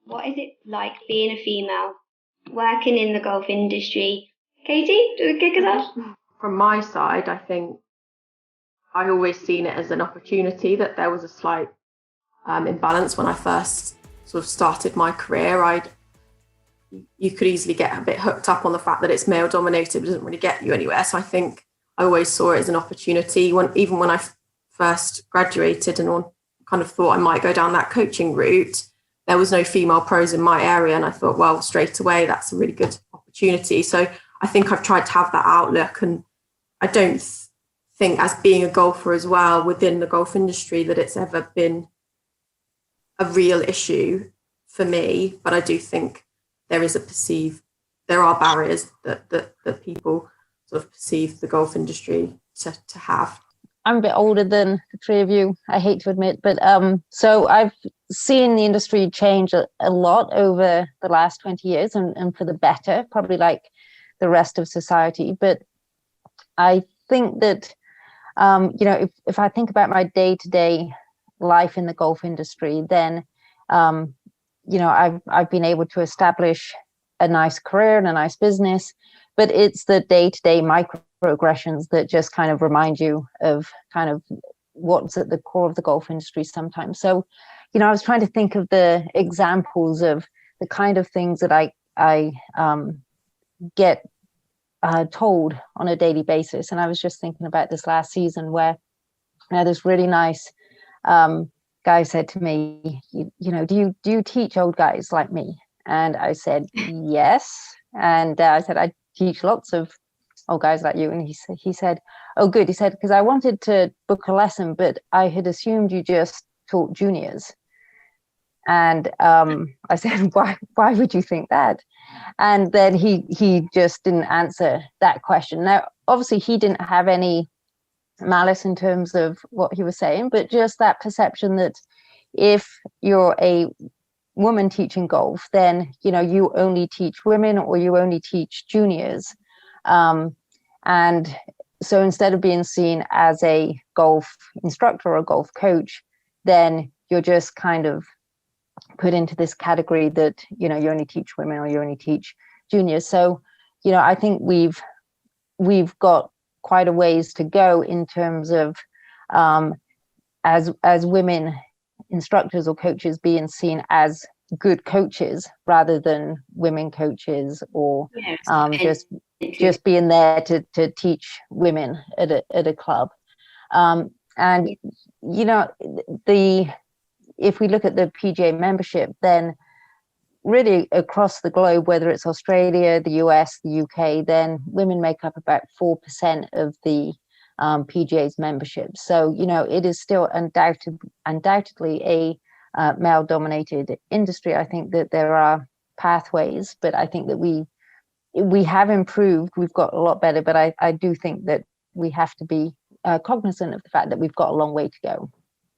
What is it like being a female, working in the golf industry? Katie, do you kick us off? From my side, I think I always seen it as an opportunity, that there was a slight imbalance when I first sort of started my career. You could easily get a bit hooked up on the fact that it's male dominated, but it doesn't really get you anywhere. So I think I always saw it as an opportunity. Even when I first graduated and kind of thought I might go down that coaching route, there was no female pros in my area, and I thought, well, straight away that's a really good opportunity. So I think I've tried to have that outlook, and I don't think, as being a golfer as well within the golf industry, that it's ever been a real issue for me. But I do think there are barriers that people sort of perceive the golf industry to have. I'm a bit older than the three of you, I hate to admit, but so I've seen the industry change a lot over the last 20 years and for the better, probably like the rest of society. But I think that, if I think about my day-to-day life in the golf industry, then, I've been able to establish a nice career and a nice business, but it's the day-to-day microaggressions that just kind of remind you of kind of what's at the core of the golf industry sometimes. So, I was trying to think of the examples of the kind of things that I get told on a daily basis. And I was just thinking about this last season where this really nice guy said to me, do you teach old guys like me? And I said, yes. And I said, I teach lots of old guys like you. And he said, oh, good. He said, because I wanted to book a lesson, but I had assumed you just taught juniors. And I said, why would you think that? And then he just didn't answer that question. Now, obviously, he didn't have any malice in terms of what he was saying, but just that perception that if you're a woman teaching golf, then you only teach women or you only teach juniors. And so instead of being seen as a golf instructor or a golf coach, then you're just kind of put into this category that you only teach women or you only teach juniors. So I think we've got quite a ways to go in terms of as women instructors or coaches being seen as good coaches rather than women coaches, or just being there to teach women at a club. And if we look at the PGA membership, then really across the globe, whether it's Australia, the US, the UK, then women make up about 4% of the PGA's membership. So, it is still undoubtedly a male-dominated industry. I think that there are pathways, but I think that we have improved. We've got a lot better, but I do think that we have to be cognizant of the fact that we've got a long way to go.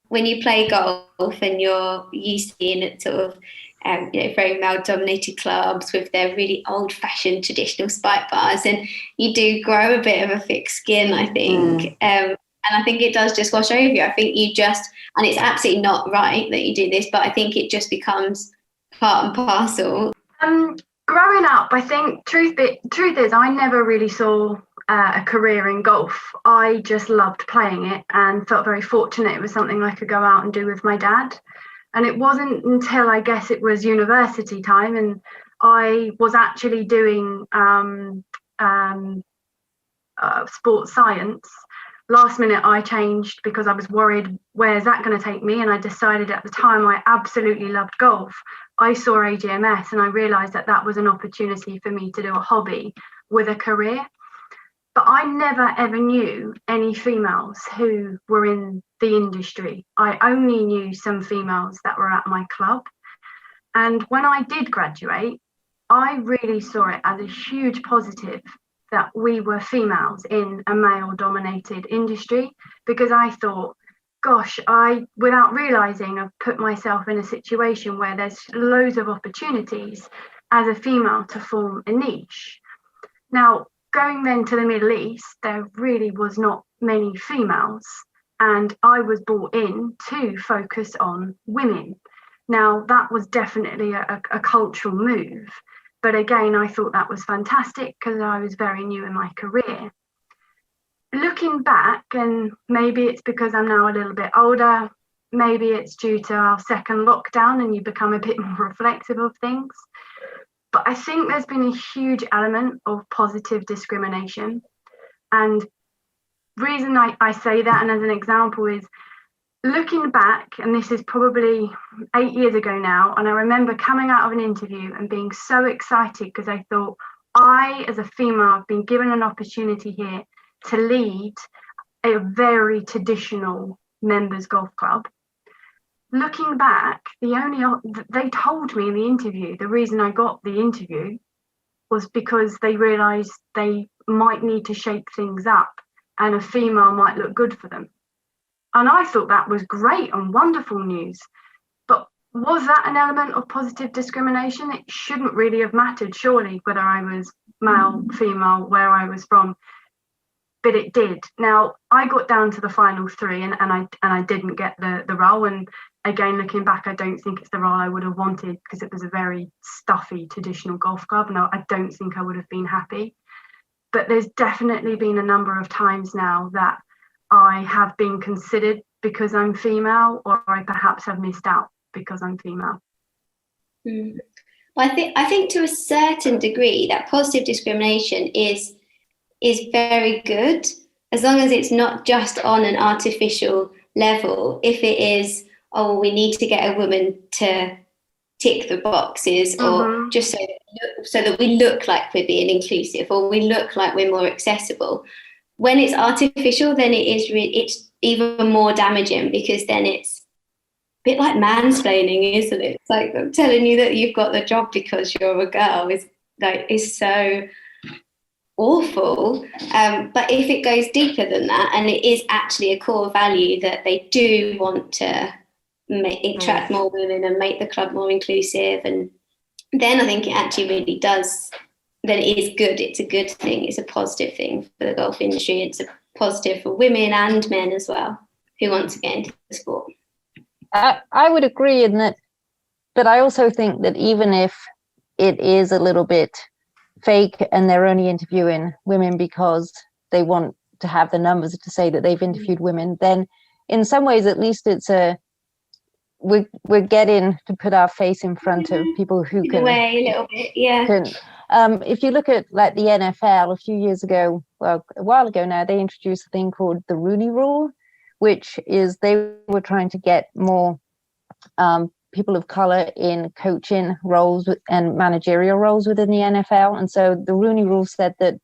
When you play golf and you're used to being at sort of very male-dominated clubs with their really old-fashioned traditional spike bars, and you do grow a bit of a thick skin, I think. And I think it does just wash over you. I think and it's absolutely not right that you do this, but I think it just becomes part and parcel. Growing up, I think truth is I never really saw a career in golf. I just loved playing it and felt very fortunate it was something I could go out and do with my dad. And it wasn't until I guess it was university time and I was actually doing sports science. Last minute I changed because I was worried, where's that going to take me? And I decided at the time I absolutely loved golf. I saw AGMS and I realised that was an opportunity for me to do a hobby with a career. But I never ever knew any females who were in the industry. I only knew some females that were at my club. And when I did graduate, I really saw it as a huge positive that we were females in a male-dominated industry, because I thought, gosh, without realising, I've put myself in a situation where there's loads of opportunities as a female to form a niche. Now, going then to the Middle East, there really was not many females, and I was brought in to focus on women. Now, that was definitely a cultural move. But again, I thought that was fantastic because I was very new in my career. Looking back, and maybe it's because I'm now a little bit older, maybe it's due to our second lockdown and you become a bit more reflective of things. But I think there's been a huge element of positive discrimination. And the reason I say that, and as an example, is looking back, and this is probably 8 years ago now, and I remember coming out of an interview and being so excited because I thought, I, as a female, have been given an opportunity here to lead a very traditional members golf club. Looking back, they told me in the interview, the reason I got the interview was because they realised they might need to shake things up and a female might look good for them. And I thought that was great and wonderful news. But was that an element of positive discrimination? It shouldn't really have mattered, surely, whether I was male, female, where I was from. But it did. Now, I got down to the final three and I didn't get the role. And again, looking back, I don't think it's the role I would have wanted because it was a very stuffy traditional golf club. No, I don't think I would have been happy. But there's definitely been a number of times now that I have been considered because I'm female, or I perhaps have missed out because I'm female. Well, I think to a certain degree that positive discrimination is very good, as long as it's not just on an artificial level. If it is, oh, we need to get a woman to tick the boxes, or just so that we look like we're being inclusive, or we look like we're more accessible. When it's artificial, then it's even more damaging, because then it's a bit like mansplaining, isn't it? It's like, I'm telling you that you've got the job because you're a girl is so awful. But if it goes deeper than that, and it is actually a core value that they do want to attract more women and make the club more inclusive, and then I think it actually really does, then it is good. It's a good thing. It's a positive thing for the golf industry. It's a positive for women and men as well who want to get into the sport. I would agree in that, but I also think that even if it is a little bit fake and they're only interviewing women because they want to have the numbers to say that they've interviewed women, then in some ways at least it's we're getting to put our face in front of people who can, a little bit, yeah. If you look at like the NFL a few years ago, well, a while ago now, they introduced a thing called the Rooney Rule, which is they were trying to get more people of color in coaching roles and managerial roles within the NFL. And so the Rooney Rule said that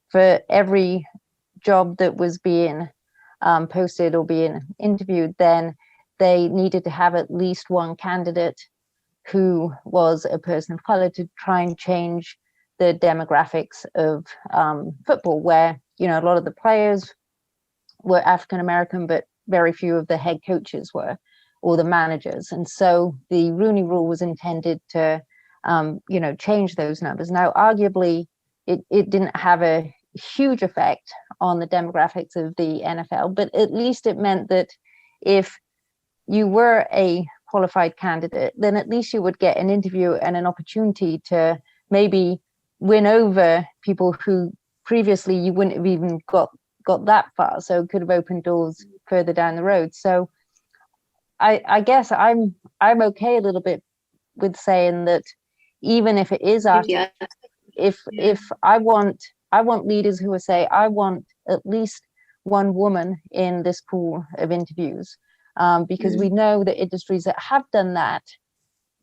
for every job that was being posted or being interviewed, then they needed to have at least one candidate who was a person of color to try and change the demographics of football, where, you know, a lot of the players were African American, but very few of the head coaches were, or the managers. And so the Rooney Rule was intended to, change those numbers. Now, arguably, it didn't have a huge effect on the demographics of the NFL, but at least it meant that if you were a qualified candidate, then at least you would get an interview and an opportunity to maybe win over people who previously you wouldn't have even got that far. So it could have opened doors further down the road. So I guess I'm okay a little bit with saying that even if it is if I want leaders who will say, I want at least one woman in this pool of interviews. Because we know that industries that have done that,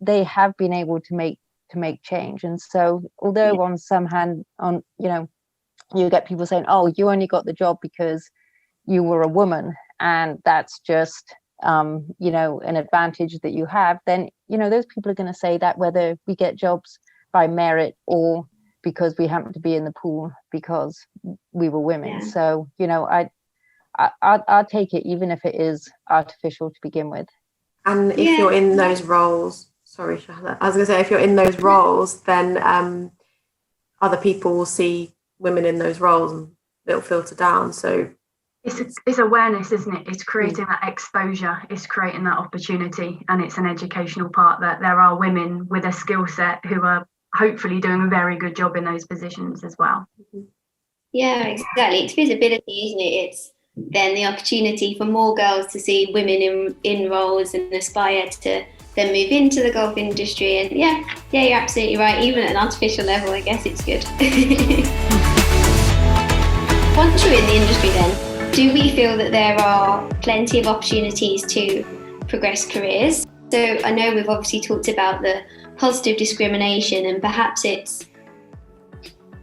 they have been able to make change. And so, although on some hand, you get people saying, "Oh, you only got the job because you were a woman," and that's just an advantage that you have. Then those people are going to say that whether we get jobs by merit or because we happen to be in the pool because we were women. Yeah. So I'll take it even if it is artificial to begin with. And if you're in those roles, sorry, Charlotte, I was going to say, if you're in those roles, then other people will see women in those roles and it'll filter down. So It's awareness, isn't it? It's creating that exposure, it's creating that opportunity, and it's an educational part that there are women with a skill set who are hopefully doing a very good job in those positions as well. Yeah, exactly. It's visibility, isn't it? It's then the opportunity for more girls to see women in roles and aspire to then move into the golf industry. And yeah, you're absolutely right. Even at an artificial level, I guess it's good. Once you're in the industry then, do we feel that there are plenty of opportunities to progress careers? So I know we've obviously talked about the positive discrimination, and perhaps it's,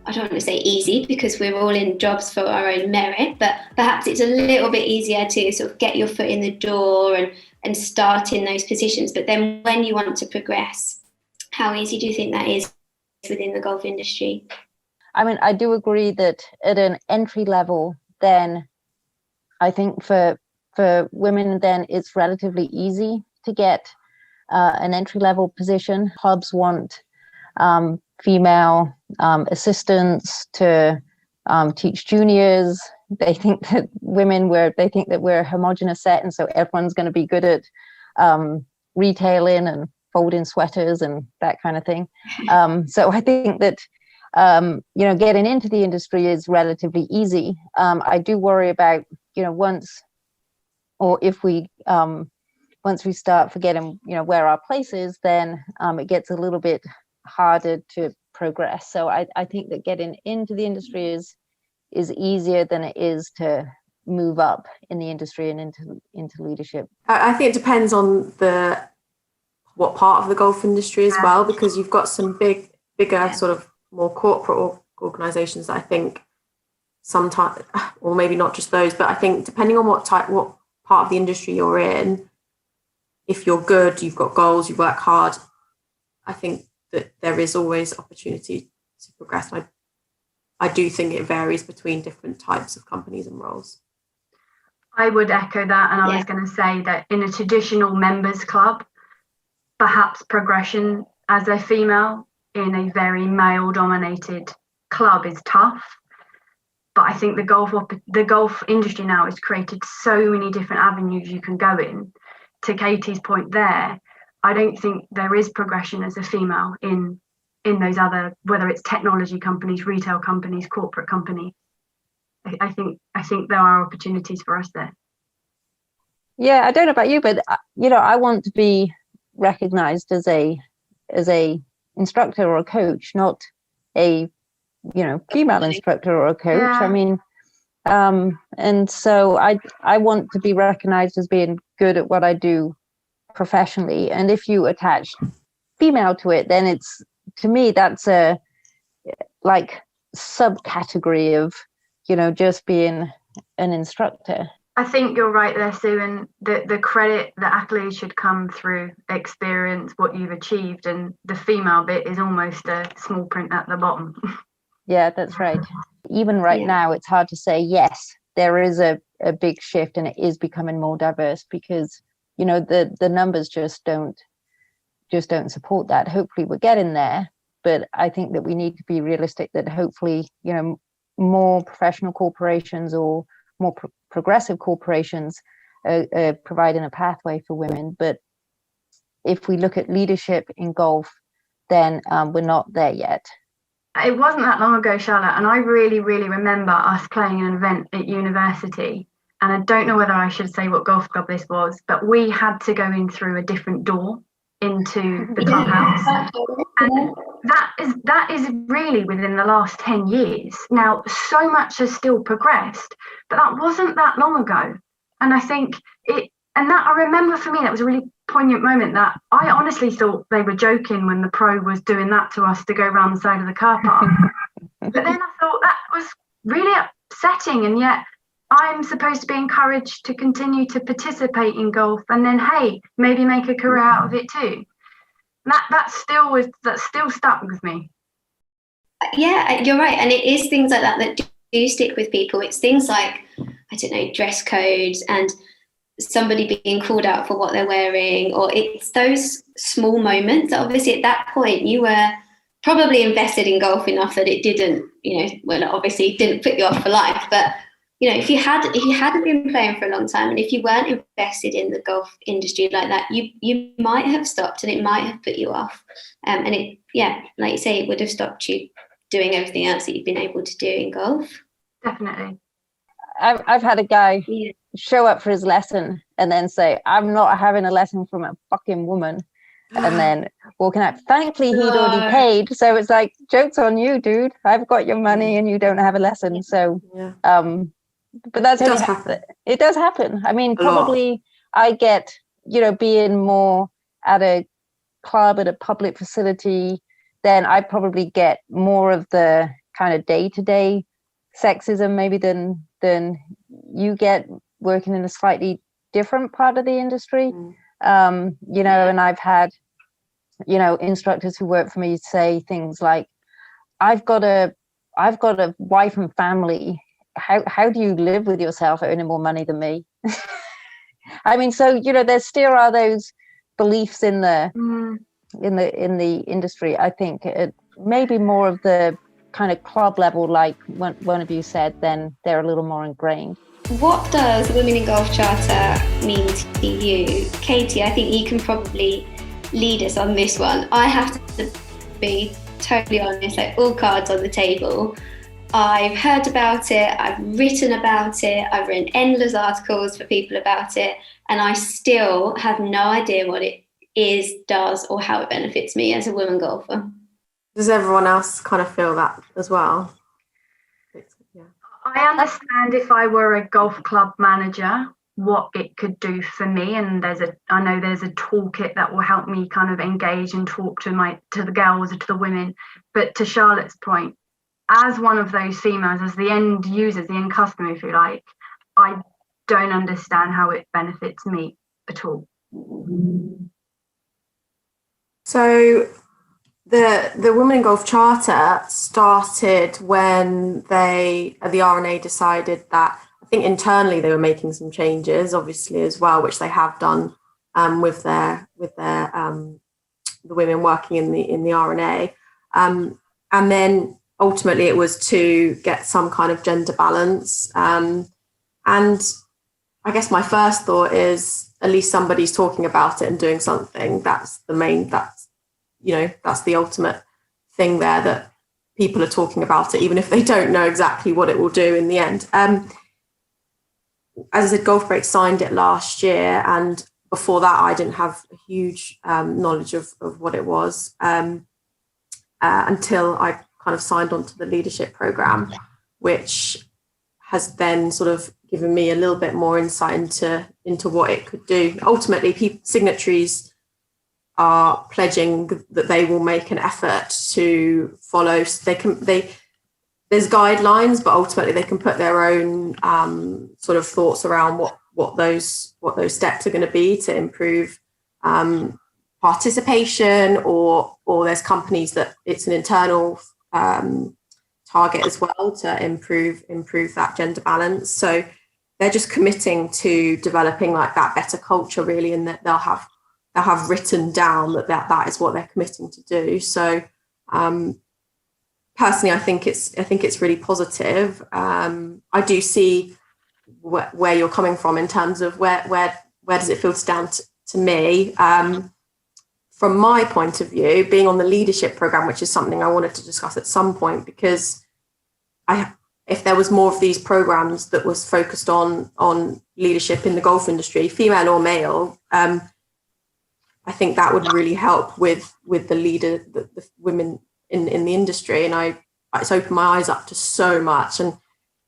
I don't want to say easy because we're all in jobs for our own merit, but perhaps it's a little bit easier to sort of get your foot in the door and start in those positions. But then when you want to progress, how easy do you think that is within the golf industry? I mean, I do agree that at an entry level, then I think for women, then it's relatively easy to get an entry level position. Clubs want female assistants to teach juniors. They think that we're a homogenous set, and so everyone's going to be good at retailing and folding sweaters and that kind of thing. So I think that getting into the industry is relatively easy. I do worry about once we start forgetting where our place is, then it gets a little bit harder to progress. So I think that getting into the industry is easier than it is to move up in the industry and into leadership. I think it depends on what part of the golf industry as well, because you've got some bigger sort of more corporate organizations that I think sometimes, or maybe not just those, but I think depending on what part of the industry you're in, if you're good, you've got goals, you work hard, I think that there is always opportunity to progress. I do think it varies between different types of companies and roles. I would echo that, and I was going to say that in a traditional members club, perhaps progression as a female in a very male-dominated club is tough. But I think the golf industry now has created so many different avenues you can go in. To Katie's point there, I don't think there is progression as a female in those other, whether it's technology companies, retail companies, corporate companies. I think there are opportunities for us there. Yeah, I don't know about you, but I want to be recognized as a instructor or a coach, not a female instructor or a coach. I mean, and so I want to be recognized as being good at what I do professionally. And if you attach female to it, then it's, to me, that's a like subcategory of just being an instructor. I think you're right there, Sue, and the credit, the accolades should come through experience, what you've achieved, and the female bit is almost a small print at the bottom. Yeah, that's right. Even right now, it's hard to say, yes, there is a big shift and it is becoming more diverse, because, the numbers just don't support that. Hopefully we're getting there, but I think that we need to be realistic that hopefully, more professional corporations or more progressive corporations are providing a pathway for women. But if we look at leadership in golf, then we're not there yet. It wasn't that long ago, Charlotte, and I really, really remember us playing an event at university, and I don't know whether I should say what golf club this was, but we had to go in through a different door into the clubhouse. And that is really within the last 10 years. Now, so much has still progressed, but that wasn't that long ago. And I think I remember for me, that was a really poignant moment, that I honestly thought they were joking when the pro was doing that to us to go around the side of the car park. But then I thought that was really upsetting, and yet I'm supposed to be encouraged to continue to participate in golf, and then, hey, maybe make a career out of it too. That still stuck with me. Yeah, you're right, and it is things like that do stick with people. It's things like, I don't know, dress codes and somebody being called out for what they're wearing, or it's those small moments. Obviously at that point you were probably invested in golf enough that it didn't, obviously didn't put you off for life, but if you hadn't been playing for a long time, and if you weren't invested in the golf industry like that, you might have stopped, and it might have put you off. And it, like you say, it would have stopped you doing everything else that you've been able to do in golf. Definitely. I've had a guy show up for his lesson and then say, "I'm not having a lesson from a fucking woman," and then walking out. Thankfully, he'd already paid, so it's like, joke's on you, dude. I've got your money, and you don't have a lesson. So, but that's it does happen. I mean, probably I get, being more at a club, at a public facility, then I probably get more of the kind of day-to-day sexism maybe than you get working in a slightly different part of the industry. And I've had instructors who work for me say things like, I've got a wife and family. How do you live with yourself earning more money than me? I mean, so there still are those beliefs in the industry. I think it maybe more of the kind of club level, like one of you said, then they're a little more ingrained. What does the Women in Golf Charter mean to you? Katie, I think you can probably lead us on this one. I have to be totally honest, like, all cards on the table. I've heard about it, I've written about it, I've written endless articles for people about it, and I still have no idea what it is, does, or how it benefits me as a woman golfer. Does everyone else kind of feel that as well? I understand if I were a golf club manager, what it could do for me, and I know there's a toolkit that will help me kind of engage and talk to the girls or to the women. But to Charlotte's point, as one of those females, as the end users, the end customer, if you like, I don't understand how it benefits me at all. So the Women in Golf Charter started when the R&A decided that, I think internally they were making some changes, obviously, as well, which they have done with the women working in the R&A, and then ultimately it was to get some kind of gender balance. And I guess my first thought is, at least somebody's talking about it and doing something. That's the ultimate thing there, that people are talking about it, even if they don't know exactly what it will do in the end. As I said, Golf Break signed it last year, and before that I didn't have a huge knowledge of what it was until I kind of signed on to the leadership program, which has then sort of given me a little bit more insight into what it could do. Ultimately, signatories are pledging that they will make an effort to follow. There's guidelines, but ultimately they can put their own sort of thoughts around what those steps are going to be to improve participation, or there's companies that it's an internal target as well to improve that gender balance. So they're just committing to developing like that better culture, really, and that they'll have written down that is what they're committing to do. So personally, I think it's really positive. I do see where you're coming from in terms of where does it filter down to me. From my point of view, being on the leadership program, which is something I wanted to discuss at some point, because if there was more of these programs that was focused on leadership in the golf industry, female or male, I think that would really help with the women in the industry. And it's opened my eyes up to so much, and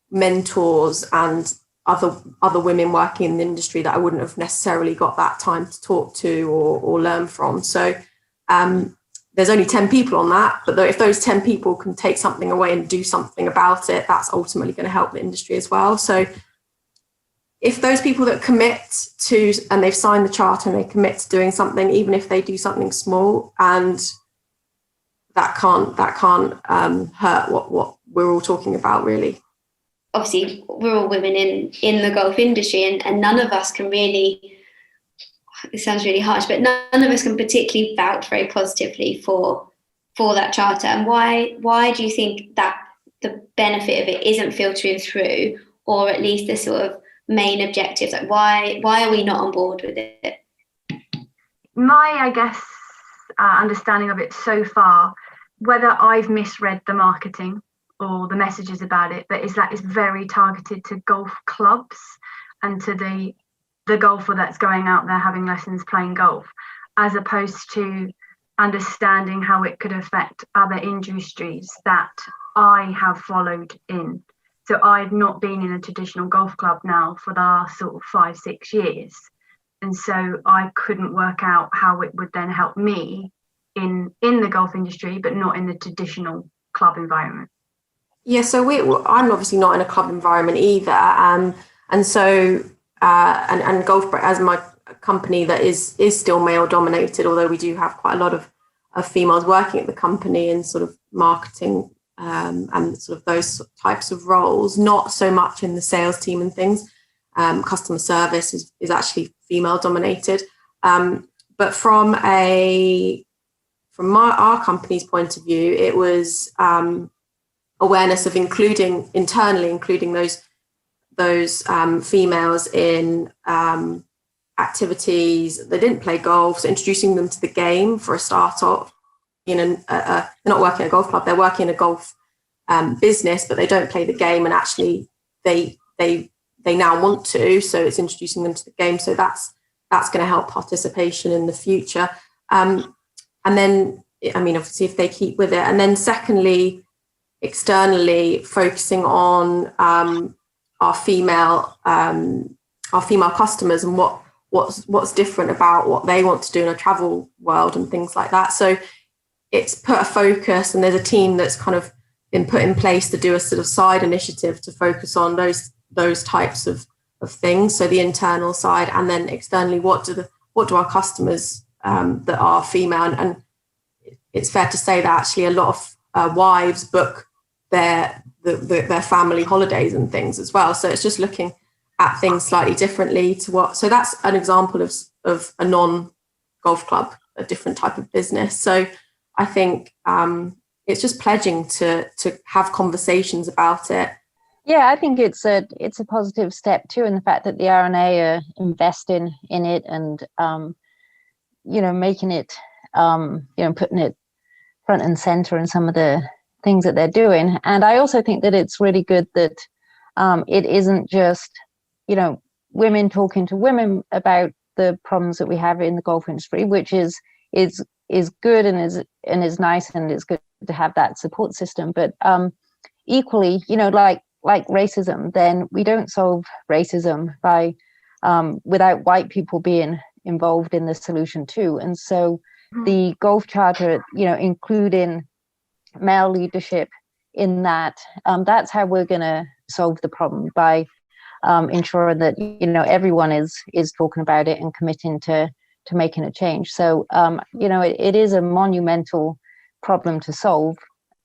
mentors and other women working in the industry that I wouldn't have necessarily got that time to talk to or learn from. So there's only 10 people on that, but if those 10 people can take something away and do something about it, that's ultimately going to help the industry as well. So if those people that commit to, and they've signed the charter and they commit to doing something, even if they do something small, and that can't hurt what we're all talking about, really. Obviously, we're all women in the golf industry, and none of us can really, it sounds really harsh, but none of us can particularly vouch very positively for that charter. And why do you think that the benefit of it isn't filtering through, or at least the sort of main objectives? Like why are we not on board with it? My, I guess, understanding of it so far, whether I've misread the marketing or the messages about it, but is that it's very targeted to golf clubs and to the golfer that's going out there having lessons playing golf, as opposed to understanding how it could affect other industries that I have followed in. So I've not been in a traditional golf club now for the last sort of 5-6 years. And so I couldn't work out how it would then help me in the golf industry, but not in the traditional club environment. Yeah, so I'm obviously not in a club environment either. And so, and Golf as my company that is still male dominated, although we do have quite a lot of females working at the company in sort of marketing and sort of those types of roles, not so much in the sales team and things. Customer service is actually female dominated. But from our company's point of view, it was awareness of including those females in activities. They didn't play golf, so introducing them to the game for a start off. They're not working at a golf club, they're working in a golf business, but they don't play the game, and actually they now want to, so it's introducing them to the game. So that's going to help participation in the future. And then, I mean, obviously if they keep with it. And then secondly, externally focusing on our female customers and what's different about what they want to do in a travel world and things like that. So it's put a focus, and there's a team that's kind of been put in place to do a sort of side initiative to focus on those types of things. So the internal side, and then externally, what do our customers that are female, and it's fair to say that actually a lot of wives book their family holidays and things as well. So it's just looking at things slightly differently to what. So that's an example of a non-golf club, a different type of business. So I think it's just pledging to have conversations about it. Yeah, I think it's a positive step too, in the fact that the RNA are investing in it and making it putting it front and center in some of the things that they're doing. And I also think that it's really good that it isn't just women talking to women about the problems that we have in the golf industry, which is good and is nice, and it's good to have that support system. But equally, like racism, then we don't solve racism by without white people being involved in the solution too. And so the golf charter, including male leadership in that, that's how we're going to solve the problem, by ensuring that everyone is talking about it and committing to making a change. So it is a monumental problem to solve,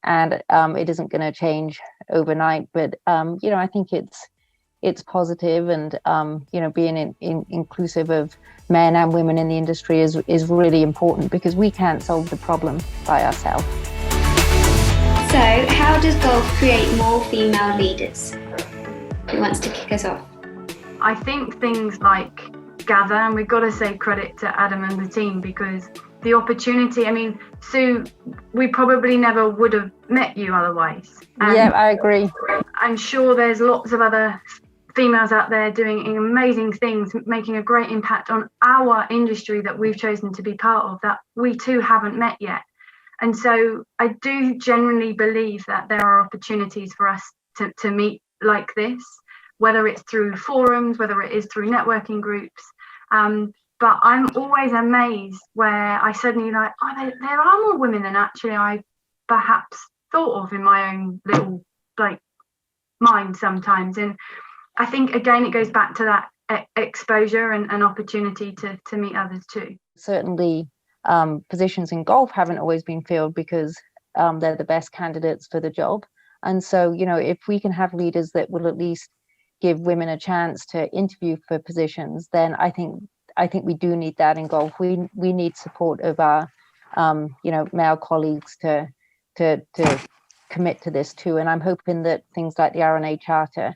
and it isn't going to change overnight. But I think it's positive, and being inclusive of men and women in the industry is really important, because we can't solve the problem by ourselves. So how does golf create more female leaders? Who wants to kick us off? I think things like Gather, and we've got to say credit to Adam and the team, because the opportunity, I mean, Sue, we probably never would have met you otherwise. Yeah, I agree. I'm sure there's lots of other females out there doing amazing things, making a great impact on our industry that we've chosen to be part of, that we too haven't met yet. And so I do genuinely believe that there are opportunities for us to meet like this, whether it's through forums, whether it is through networking groups. But I'm always amazed where I suddenly there are more women than actually I perhaps thought of in my own little mind sometimes. And I think, again, it goes back to that exposure and opportunity to meet others too. Certainly, positions in golf haven't always been filled because they're the best candidates for the job. And so, if we can have leaders that will at least give women a chance to interview for positions, then I think we do need that in golf. We need support of our male colleagues to commit to this too. And I'm hoping that things like the RNA Charter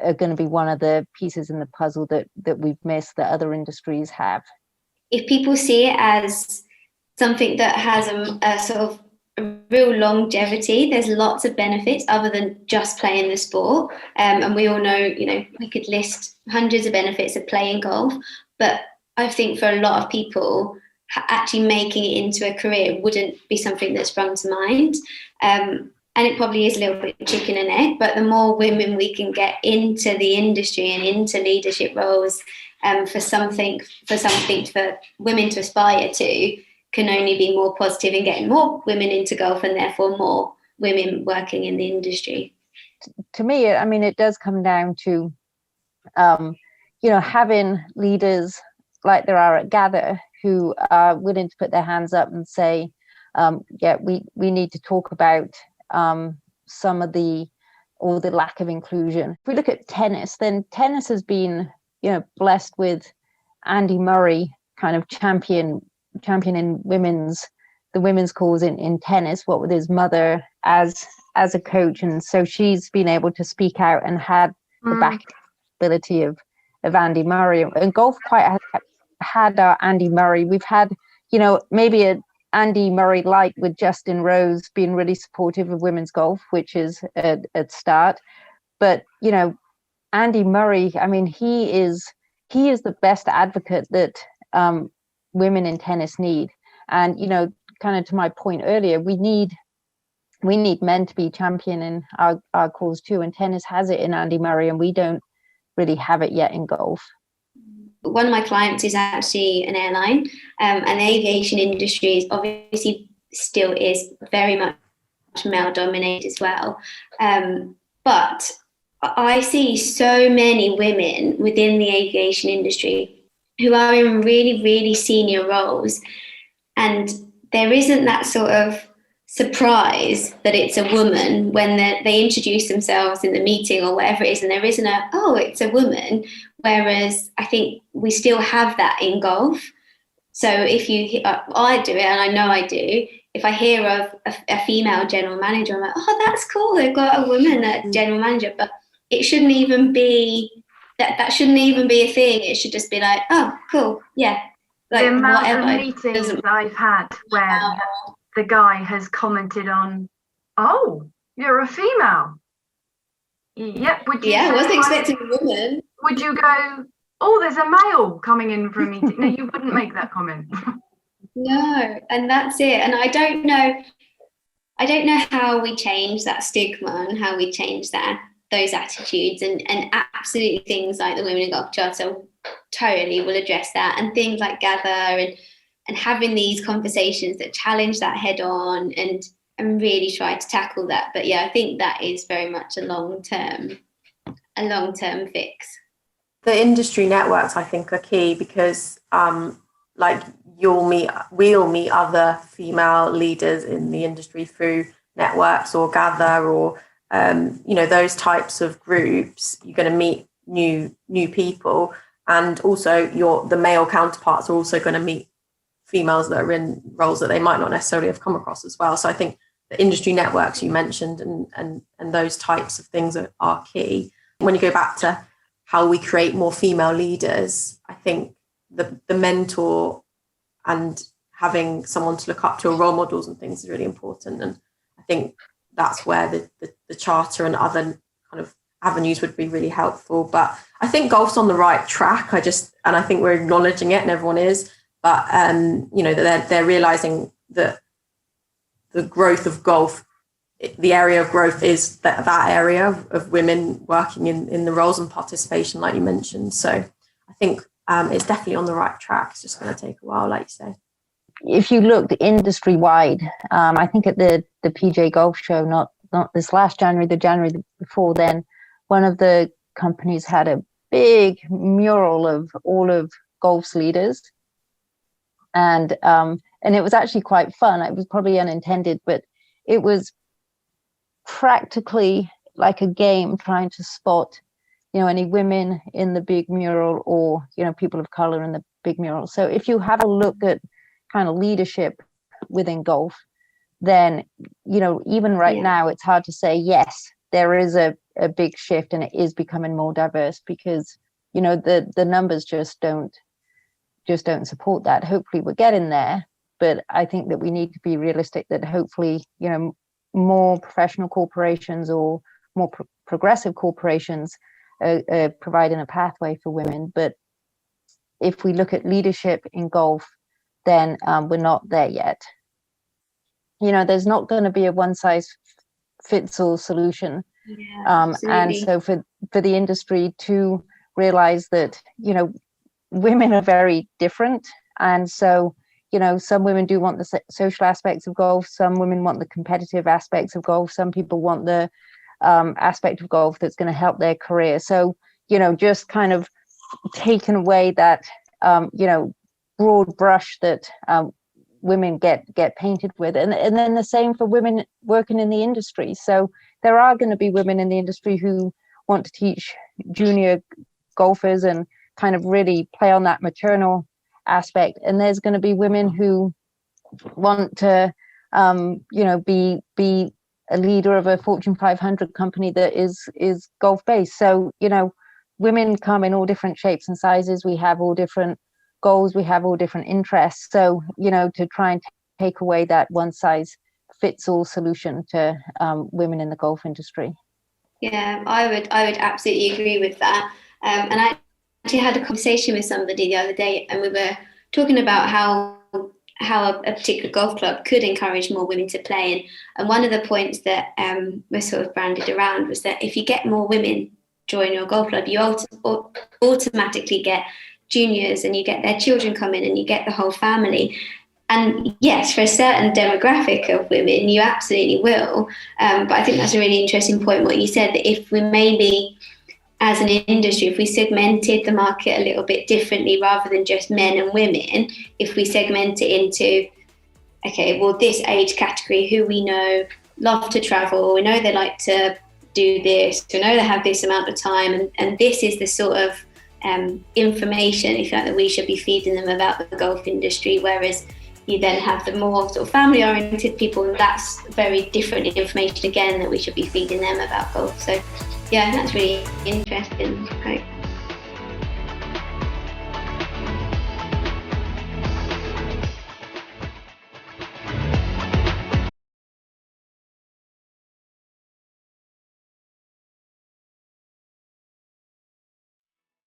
are going to be one of the pieces in the puzzle that we've missed that other industries have. If people see it as something that has a sort of a real longevity, there's lots of benefits other than just playing the sport. And we all know, we could list hundreds of benefits of playing golf, but I think for a lot of people, actually making it into a career wouldn't be something that sprung to mind. And it probably is a little bit chicken and egg, but the more women we can get into the industry and into leadership roles, for something for women to aspire to, can only be more positive in getting more women into golf and therefore more women working in the industry. To me, I mean, it does come down to, having leaders like there are at Gather who are willing to put their hands up and say, we need to talk about some of the lack of inclusion. If we look at tennis, then tennis has been, blessed with Andy Murray kind of championing the women's cause in tennis, what with his mother as a coach, and so she's been able to speak out and had the back ability of Andy Murray. And golf quite had our Andy Murray. We've had, maybe a Andy Murray light with Justin Rose being really supportive of women's golf, which is a start. But Andy Murray, I mean, he is the best advocate that women in tennis need. And kind of to my point earlier, we need men to be championing our cause too. And tennis has it in Andy Murray, and we don't really have it yet in golf. One of my clients is actually an airline, and the aviation industry is obviously still is very much male dominated as well. But I see so many women within the aviation industry who are in really, really senior roles, and there isn't that sort of surprise that it's a woman when they introduce themselves in the meeting or whatever it is, and there isn't it's a woman. Whereas I think we still have that in golf. So if I do it, and I know I do, if I hear of a female general manager, I'm like, oh, that's cool, they've got a woman at general manager. But it shouldn't even be that shouldn't even be a thing. It should just be like, oh, cool, yeah. Like, the amount whatever. of meetings I've had where the guy has commented on, oh, you're a female. Yep. I wasn't expecting a woman. Would you go, oh, there's a male coming in for a meeting? No, you wouldn't make that comment. No, and that's it. And I don't know how we change that stigma and how we change those attitudes, and absolutely things like the Women in Golf Charter totally will address that, and things like Gather and having these conversations that challenge that head on and really try to tackle that. But yeah, I think that is very much a long-term fix. The industry networks, I think, are key because we'll meet other female leaders in the industry through networks or Gather or those types of groups. You're going to meet new people, and also the male counterparts are also going to meet females that are in roles that they might not necessarily have come across as well. So I think the industry networks you mentioned and those types of things are key. When you go back to how we create more female leaders, I think the mentor and having someone to look up to, or role models and things, is really important. And I think that's where the charter and other kind of avenues would be really helpful. But I think golf's on the right track. I think we're acknowledging it, and everyone is. But they're realizing that the growth of golf, the area of growth is that area of women working in the roles and participation, like you mentioned. So I think it's definitely on the right track. It's just going to take a while, like you say. If you looked industry wide, I think at the PJ Golf Show, not this last January, the January before then, one of the companies had a big mural of all of golf's leaders, and it was actually quite fun. It was probably unintended, but it was practically like a game trying to spot, any women in the big mural or, people of color in the big mural. So if you have a look at kind of leadership within golf, then, even right now, it's hard to say, yes, there is a a big shift, and it is becoming more diverse, because the numbers just don't support that. Hopefully we're getting there, but I think that we need to be realistic that hopefully more professional corporations or more progressive corporations are providing a pathway for women. But if we look at leadership in golf, then we're not there yet. There's not going to be a one size fits all solution. And so for the industry to realize that women are very different, and so some women do want the social aspects of golf, some women want the competitive aspects of golf, some people want the aspect of golf that's going to help their career. So just kind of taking away that broad brush that women get painted with, and then the same for women working in the industry. So there are going to be women in the industry who want to teach junior golfers and kind of really play on that maternal aspect, and there's going to be women who want to be a leader of a Fortune 500 company that is golf based. So women come in all different shapes and sizes. We have all different goals, we have all different interests. So to try and take away that one size fits all solution to women in the golf industry. Yeah, I would absolutely agree with that. And I actually had a conversation with somebody the other day, and we were talking about how a particular golf club could encourage more women to play. And one of the points that was sort of branded around was that if you get more women join your golf club, you automatically get juniors, and you get their children come in, and you get the whole family. And yes, for a certain demographic of women, you absolutely will. But I think that's a really interesting point, what you said, that if we maybe, as an industry, if we segmented the market a little bit differently, rather than just men and women, if we segment it into, okay, well, this age category, who we know love to travel, we know they like to do this, we know they have this amount of time, and this is the sort of information, if you like, that we should be feeding them about the golf industry. Whereas you then have the more sort of family-oriented people, and that's very different information again that we should be feeding them about golf. So yeah, that's really interesting.